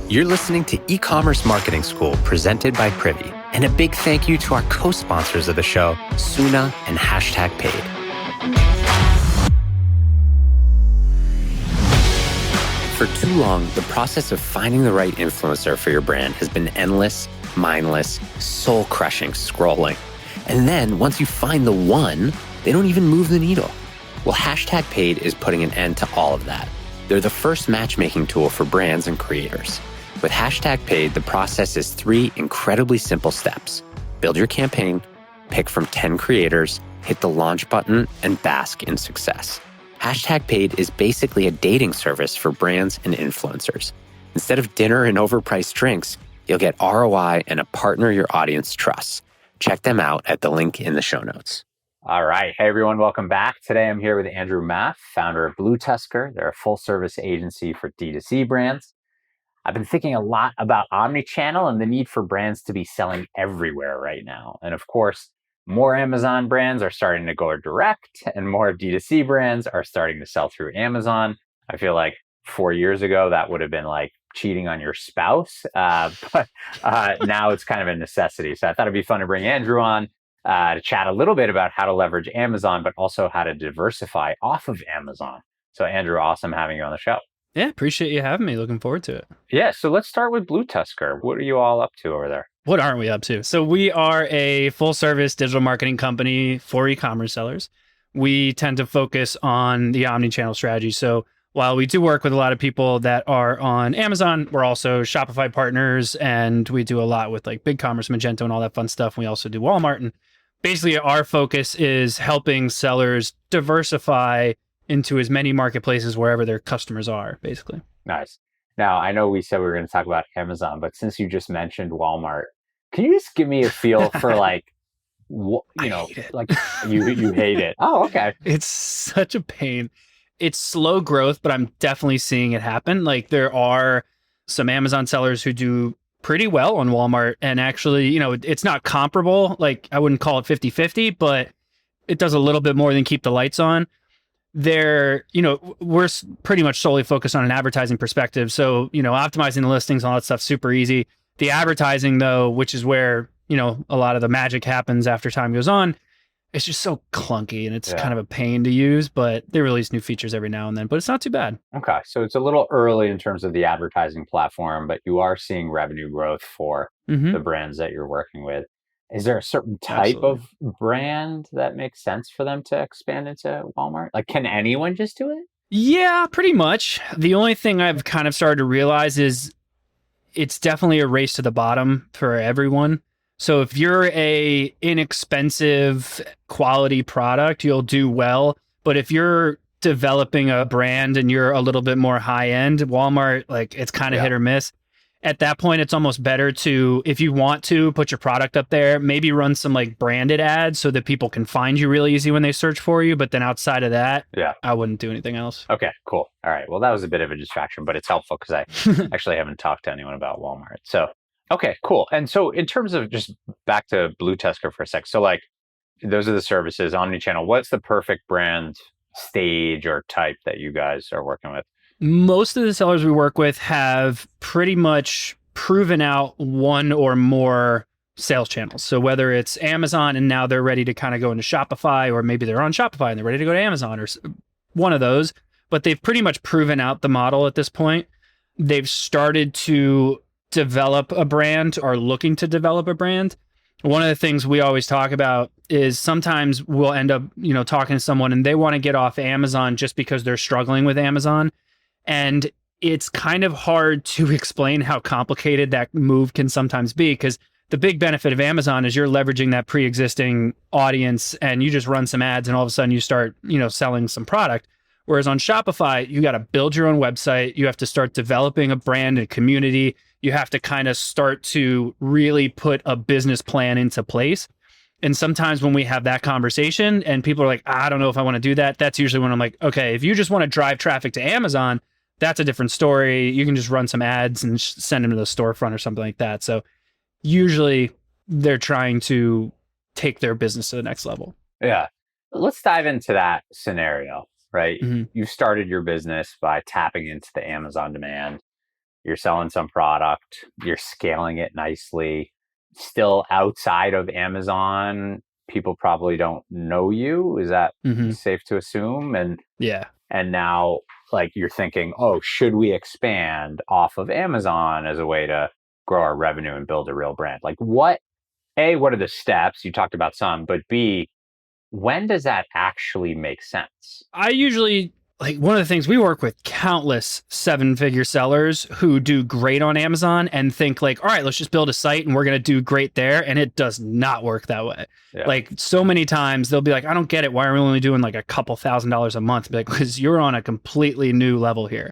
You're listening to E-commerce Marketing School presented by Privy. And a big thank you to our co-sponsors of the show, Suna and #Paid. For too long, the process of finding the right influencer for your brand has been endless, mindless, soul-crushing scrolling. And then once you find the one, they don't even move the needle. Well, #Paid is putting an end to all of that. They're the first matchmaking tool for brands and creators. With #Paid, the process is 3 incredibly simple steps. Build your campaign, pick from 10 creators, hit the launch button, and bask in success. #Paid is basically a dating service for brands and influencers. Instead of dinner and overpriced drinks, you'll get ROI and a partner your audience trusts. Check them out at the link in the show notes. All right. Hey, everyone. Welcome back. Today, I'm here with Andrew Maff, founder of BlueTuskr. They're a full-service agency for D2C brands. I've been thinking a lot about Omnichannel and the need for brands to be selling everywhere right now. And of course, more Amazon brands are starting to go direct and more D2C brands are starting to sell through Amazon. I feel like 4 years ago, that would have been like cheating on your spouse. But now it's kind of a necessity. So I thought it'd be fun to bring Andrew on to chat a little bit about how to leverage Amazon, but also how to diversify off of Amazon. So Andrew, awesome having you on the show. Yeah, appreciate you having me. Looking forward to it. Yeah, so let's start with BlueTuskr. What are you all up to over there? What aren't we up to? So we are a full-service digital marketing company for e-commerce sellers. We tend to focus on the omnichannel strategy. So while we do work with a lot of people that are on Amazon, we're also Shopify partners, and we do a lot with like BigCommerce, Magento, and all that fun stuff. We also do Walmart. And basically, our focus is helping sellers diversify into as many marketplaces wherever their customers are, basically. Nice. Now, I know we said we were going to talk about Amazon, but since you just mentioned Walmart, can you just give me a feel for like, like you hate it? Oh, okay. It's such a pain. It's slow growth, but I'm definitely seeing it happen. Like there are some Amazon sellers who do pretty well on Walmart, and actually, it's not comparable. Like I wouldn't call it 50-50, but it does a little bit more than keep the lights on. We're pretty much solely focused on an advertising perspective. So, optimizing the listings and all that stuff, super easy. The advertising though, which is where, a lot of the magic happens after time goes on, it's just so clunky and it's kind of a pain to use, but they release new features every now and then, but it's not too bad. Okay. So it's a little early in terms of the advertising platform, but you are seeing revenue growth for the brands that you're working with. Is there a certain type of brand that makes sense for them to expand into Walmart? Like, can anyone just do it? Yeah, pretty much. The only thing I've kind of started to realize is it's definitely a race to the bottom for everyone. So if you're a inexpensive quality product, you'll do well. But if you're developing a brand and you're a little bit more high end, Walmart, like it's kind of hit or miss. At that point, it's almost better to, if you want to put your product up there, maybe run some like branded ads so that people can find you really easy when they search for you. But then outside of that, I wouldn't do anything else. Okay, cool. All right. Well, that was a bit of a distraction, but it's helpful because I actually haven't talked to anyone about Walmart. So, okay, cool. And so in terms of just back to BlueTuskr for a sec. So like those are the services, Omnichannel. What's the perfect brand stage or type that you guys are working with? Most of the sellers we work with have pretty much proven out one or more sales channels. So whether it's Amazon and now they're ready to kind of go into Shopify, or maybe they're on Shopify and they're ready to go to Amazon, or one of those, but they've pretty much proven out the model at this point. They've started to develop a brand or looking to develop a brand. One of the things we always talk about is sometimes we'll end up, talking to someone and they want to get off Amazon just because they're struggling with Amazon. And it's kind of hard to explain how complicated that move can sometimes be, because the big benefit of Amazon is you're leveraging that pre-existing audience and you just run some ads and all of a sudden you start, selling some product. Whereas on Shopify, you got to build your own website. You have to start developing a brand and community. You have to kind of start to really put a business plan into place. And sometimes when we have that conversation and people are like, I don't know if I want to do that, that's usually when I'm like, okay, if you just want to drive traffic to Amazon, that's a different story. You can just run some ads and send them to the storefront or something like that. So usually they're trying to take their business to the next level. Yeah. Let's dive into that scenario, right? You started your business by tapping into the Amazon demand. you're selling some product, you're scaling it nicely, still outside of Amazon, people probably don't know you. Is that safe to assume? And yeah. And now like you're thinking, oh, should we expand off of Amazon as a way to grow our revenue and build a real brand? Like what are the steps? You talked about some, but B, when does that actually make sense? I usually, like, one of the things, we work with countless 7-figure sellers who do great on Amazon and think like, all right, let's just build a site and we're going to do great there. And it does not work that way. Yeah. Like so many times they'll be like, I don't get it. Why are we only doing like a couple $1,000s a month? Because you're on a completely new level here.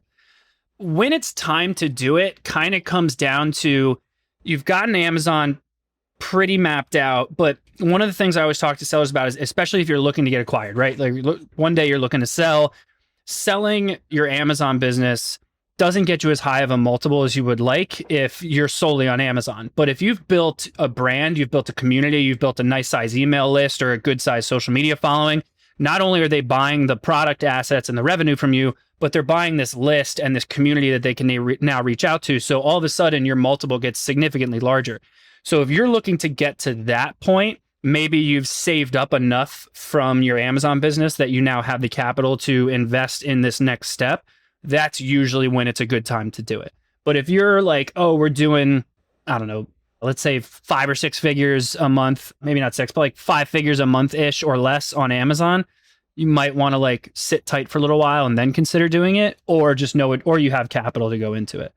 When it's time to do it, kind of comes down to, you've gotten Amazon pretty mapped out, but one of the things I always talk to sellers about is, especially if you're looking to get acquired, right? Like one day you're looking to sell, selling your Amazon business doesn't get you as high of a multiple as you would like if you're solely on Amazon. But if you've built a brand, you've built a community, you've built a nice size email list or a good size social media following, not only are they buying the product assets and the revenue from you, but they're buying this list and this community that they can now reach out to. So all of a sudden your multiple gets significantly larger. So if you're looking to get to that point, maybe you've saved up enough from your Amazon business that you now have the capital to invest in this next step. That's usually when it's a good time to do it. But if you're like, oh, we're doing, I don't know, let's say 5 or 6 figures a month, maybe not 6, but like 5 figures a month-ish or less on Amazon, you might want to like sit tight for a little while and then consider doing it, or just know it, or you have capital to go into it.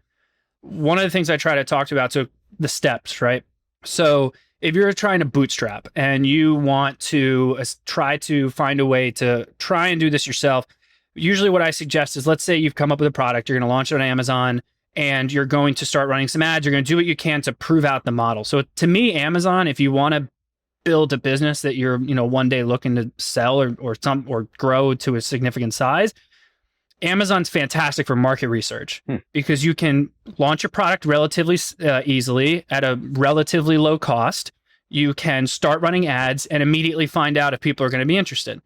One of the things I try to talk about, so the steps, right? So if you're trying to bootstrap and you want to try to find a way to try and do this yourself, usually what I suggest is, let's say you've come up with a product, you're going to launch it on Amazon and you're going to start running some ads. You're going to do what you can to prove out the model. So to me, Amazon, if you want to build a business that you're, one day looking to sell or grow to a significant size, Amazon's fantastic for market research because you can launch your product relatively easily at a relatively low cost. You can start running ads and immediately find out if people are going to be interested.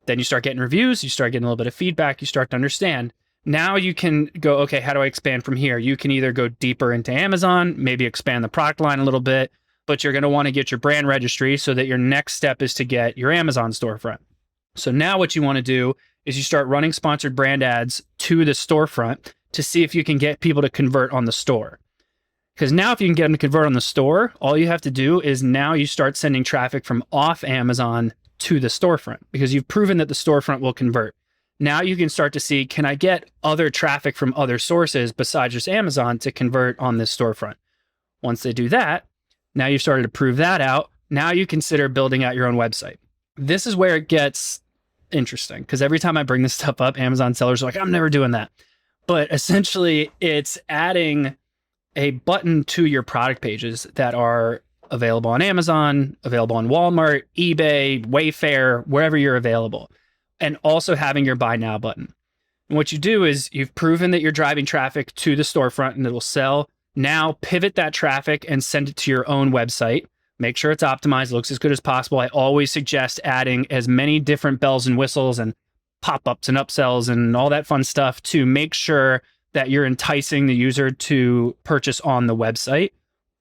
Then you start getting reviews, you start getting a little bit of feedback, you start to understand. Now you can go, okay, how do I expand from here? You can either go deeper into Amazon, maybe expand the product line a little bit, but you're going to want to get your brand registry so that your next step is to get your Amazon storefront. So now what you want to do is you start running sponsored brand ads to the storefront to see if you can get people to convert on the store. Because now if you can get them to convert on the store, all you have to do is now you start sending traffic from off Amazon to the storefront because you've proven that the storefront will convert. Now you can start to see, can I get other traffic from other sources besides just Amazon to convert on this storefront? Once they do that, now you've started to prove that out. Now you consider building out your own website. This is where it gets interesting because every time I bring this stuff up, Amazon sellers are like, I'm never doing that. But essentially it's adding a button to your product pages that are available on Amazon, available on Walmart, eBay, Wayfair, wherever you're available, and also having your buy now button. And what you do is you've proven that you're driving traffic to the storefront and it'll sell. Now pivot that traffic and send it to your own website. Make sure it's optimized, looks as good as possible. I always suggest adding as many different bells and whistles and pop-ups and upsells and all that fun stuff to make sure that you're enticing the user to purchase on the website.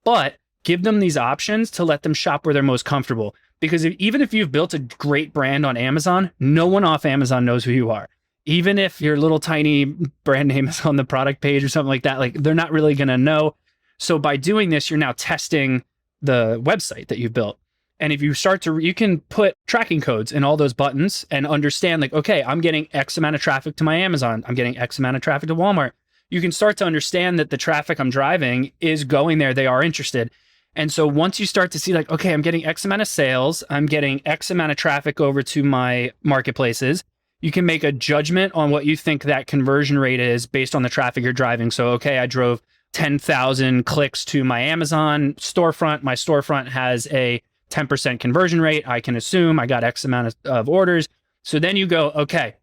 But give them these options to let them shop where they're most comfortable. Because even if you've built a great brand on Amazon, no one off Amazon knows who you are. Even if your little tiny brand name is on the product page or something like that, like they're not really going to know. So by doing this, you're now testing the website that you've built. And if you start to, you can put tracking codes in all those buttons and understand like, okay, I'm getting X amount of traffic to my Amazon. I'm getting X amount of traffic to Walmart. You can start to understand that the traffic I'm driving is going there. They are interested. And so once you start to see like, okay, I'm getting X amount of sales, I'm getting X amount of traffic over to my marketplaces, you can make a judgment on what you think that conversion rate is based on the traffic you're driving. So, okay, I drove 10,000 clicks to my Amazon storefront. My storefront has a 10% conversion rate. I can assume I got X amount of orders. So then you go, okay,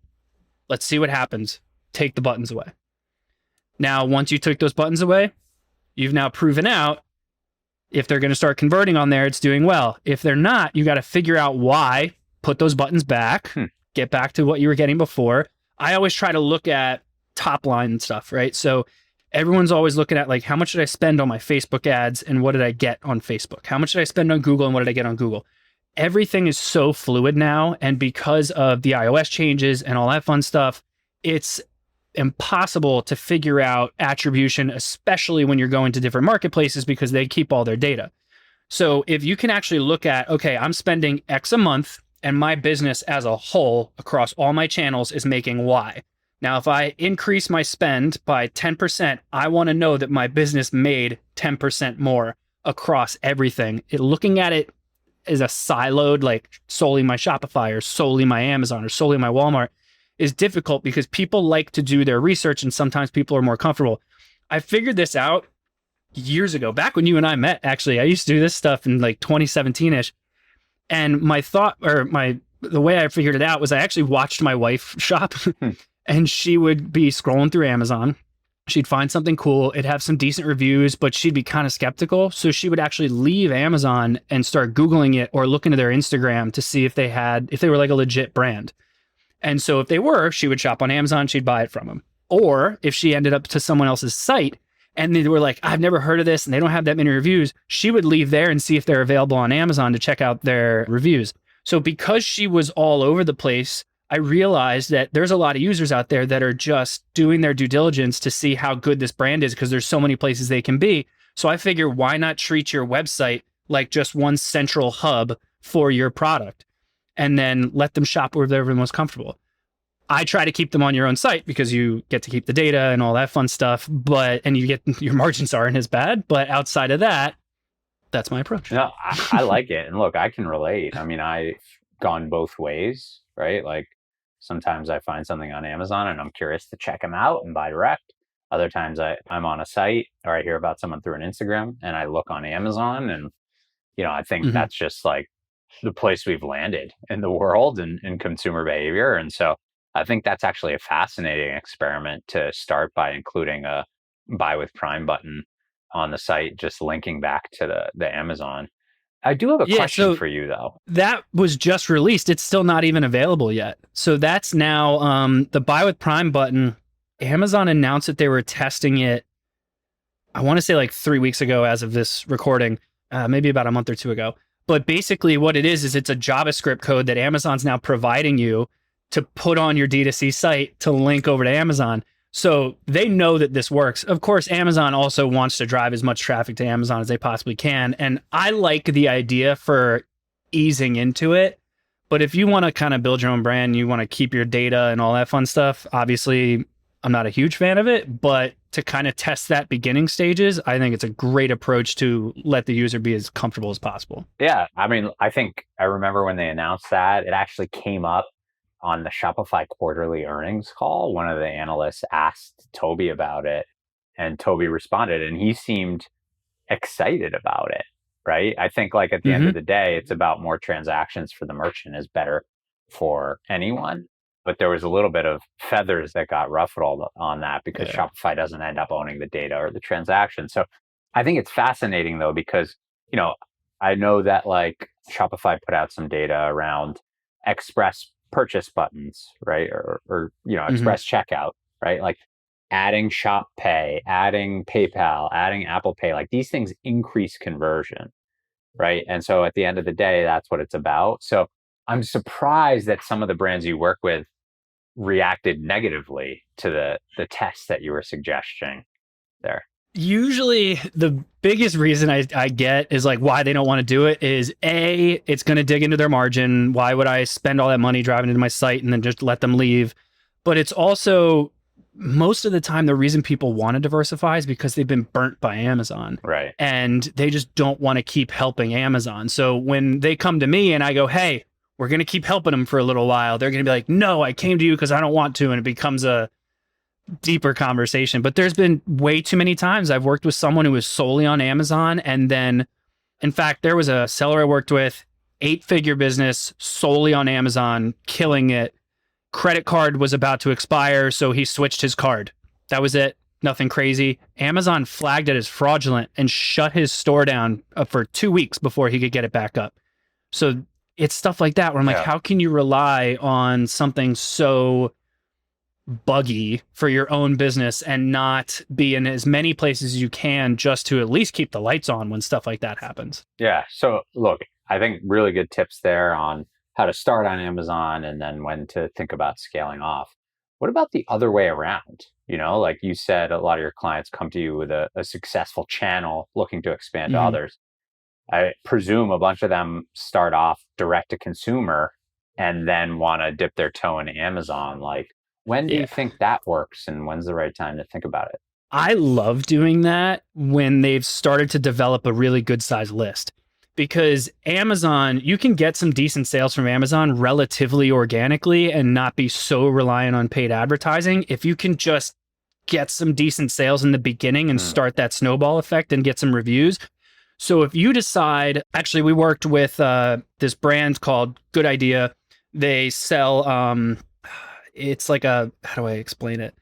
let's see what happens. Take the buttons away. Now, once you took those buttons away, you've now proven out if they're going to start converting on there, it's doing well. If they're not, you got to figure out why, put those buttons back, get back to what you were getting before. I always try to look at top line stuff, right? So everyone's always looking at like, how much did I spend on my Facebook ads and what did I get on Facebook? How much did I spend on Google and what did I get on Google? Everything is so fluid now. And because of the iOS changes and all that fun stuff, it's impossible to figure out attribution, especially when you're going to different marketplaces because they keep all their data. So if you can actually look at, okay, I'm spending X a month and my business as a whole across all my channels is making Y. Now, if I increase my spend by 10%, I want to know that my business made 10% more across everything. Looking at it as a siloed, like solely my Shopify or solely my Amazon or solely my Walmart is difficult because people like to do their research and sometimes people are more comfortable. I figured this out years ago, back when you and I met, actually. I used to do this stuff in like 2017-ish. And my thought, or the way I figured it out was I actually watched my wife shop. And she would be scrolling through Amazon. She'd find something cool. It'd have some decent reviews, but she'd be kind of skeptical. So she would actually leave Amazon and start Googling it or look into their Instagram to see if they were like a legit brand. And so if they were, she would shop on Amazon, she'd buy it from them. Or if she ended up to someone else's site and they were like, I've never heard of this and they don't have that many reviews, she would leave there and see if they're available on Amazon to check out their reviews. So because she was all over the place, I realized that there's a lot of users out there that are just doing their due diligence to see how good this brand is because there's so many places they can be. So I figure, why not treat your website like just one central hub for your product and then let them shop where they're the most comfortable. I try to keep them on your own site because you get to keep the data and all that fun stuff, and you get your margins aren't as bad. But outside of that, that's my approach. No, I like it. And look, I can relate. I mean, I've gone both ways, right? Like sometimes I find something on Amazon and I'm curious to check them out and buy direct. Other times I'm on a site or I hear about someone through an Instagram and I look on Amazon and, I think that's just like the place we've landed in the world and in consumer behavior. And so I think that's actually a fascinating experiment to start by including a buy with Prime button on the site, just linking back to the Amazon. I do have a question for you, though. That was just released. It's still not even available yet. So that's now the buy with Prime button. Amazon announced that they were testing it, I want to say like 3 weeks ago as of this recording, maybe about a month or two ago. But basically what it is it's a JavaScript code that Amazon's now providing you to put on your D2C site to link over to Amazon. So they know that this works. Of course, Amazon also wants to drive as much traffic to Amazon as they possibly can. And I like the idea for easing into it. But if you want to kind of build your own brand, you want to keep your data and all that fun stuff, obviously, I'm not a huge fan of it. But to kind of test that beginning stages, I think it's a great approach to let the user be as comfortable as possible. Yeah. I mean, I think I remember when they announced that, it actually came up on the Shopify quarterly earnings call. One of the analysts asked Toby about it and Toby responded and he seemed excited about it, right? I think like at the end of the day, it's about more transactions for the merchant is better for anyone. But there was a little bit of feathers that got ruffled on that because Shopify doesn't end up owning the data or the transaction. So I think it's fascinating though, because, I know that like Shopify put out some data around express purchase buttons, right? Or express checkout, right? Like adding Shop Pay, adding PayPal, adding Apple Pay, like these things increase conversion, right? And so at the end of the day, that's what it's about. So I'm surprised that some of the brands you work with reacted negatively to the test that you were suggesting there. Usually the biggest reason I get is like why they don't want to do it is A, it's going to dig into their margin. Why would I spend all that money driving into my site and then just let them leave? But it's also most of the time the reason people want to diversify is because they've been burnt by Amazon. Right. And they just don't want to keep helping Amazon. So when they come to me and I go, hey, we're going to keep helping them for a little while, they're going to be like, no, I came to you because I don't want to. And it becomes a deeper conversation. But there's been way too many times I've worked with someone who was solely on Amazon. And then, in fact, there was a seller I worked with, 8-figure business, solely on Amazon, killing it. Credit card was about to expire, so he switched his card. That was it. Nothing crazy. Amazon flagged it as fraudulent and shut his store down for 2 weeks before he could get it back up. So it's stuff like that where I'm like, how can you rely on something so buggy for your own business and not be in as many places as you can, just to at least keep the lights on when stuff like that happens. Yeah. So look, I think really good tips there on how to start on Amazon and then when to think about scaling off. What about the other way around? Like you said, a lot of your clients come to you with a successful channel looking to expand to others. I presume a bunch of them start off direct to consumer and then want to dip their toe into Amazon. Like, when do you think that works and when's the right time to think about it? I love doing that when they've started to develop a really good size list, because Amazon, you can get some decent sales from Amazon relatively organically and not be so reliant on paid advertising. If you can just get some decent sales in the beginning and start that snowball effect and get some reviews. So if you decide, actually, we worked with this brand called Good Idea. They sell, it's like how do I explain it?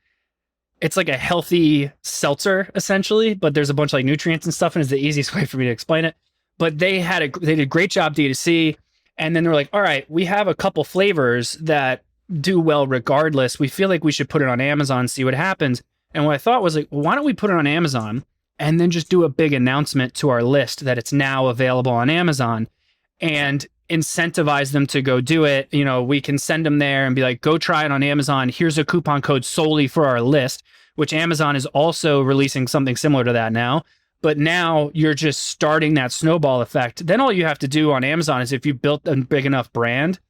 It's like a healthy seltzer, essentially, but there's a bunch of like nutrients and stuff, and it's the easiest way for me to explain it. But they did a great job D2C, and then they're like, all right, we have a couple flavors that do well regardless. We feel like we should put it on Amazon, see what happens. And what I thought was like, well, why don't we put it on Amazon and then just do a big announcement to our list that it's now available on Amazon and incentivize them to go do it. We can send them there and be like, go try it on Amazon. Here's a coupon code solely for our list, which Amazon is also releasing something similar to that now. But now you're just starting that snowball effect. Then all you have to do on Amazon is, if you built a big enough brand,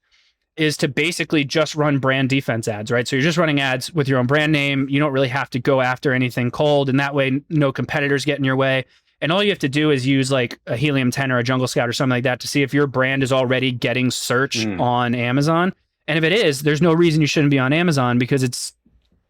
is to basically just run brand defense ads, right? So you're just running ads with your own brand name. You don't really have to go after anything cold, and that way no competitors get in your way. And all you have to do is use like a Helium 10 or a Jungle Scout or something like that to see if your brand is already getting search on Amazon. And if it is, there's no reason you shouldn't be on Amazon, because it's,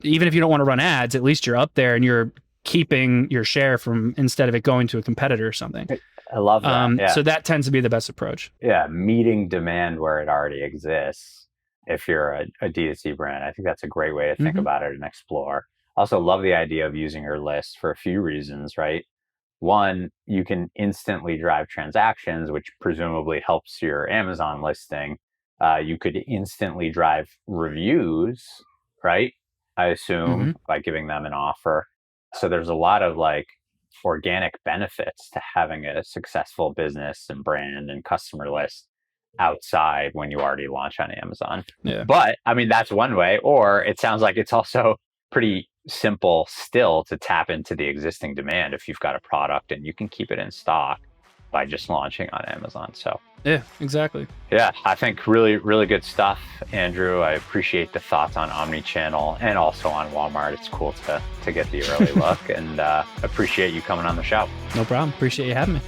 even if you don't want to run ads, at least you're up there and you're keeping your share from, instead of it going to a competitor or something. I love that. So that tends to be the best approach. Yeah. Meeting demand where it already exists. If you're a D2C brand, I think that's a great way to think about it and explore. Also love the idea of using your list for a few reasons, right? One, you can instantly drive transactions, which presumably helps your Amazon listing. You could instantly drive reviews, right? I assume, by giving them an offer. So there's a lot of like organic benefits to having a successful business and brand and customer list outside when you already launch on Amazon. Yeah. But I mean, that's one way. Or it sounds like it's also pretty simple still to tap into the existing demand if you've got a product and you can keep it in stock by just launching on Amazon. So yeah, exactly. Yeah, I think really, really good stuff, Andrew. I appreciate the thoughts on Omnichannel and also on Walmart. It's cool to get the early look, and appreciate you coming on the show. No problem. Appreciate you having me.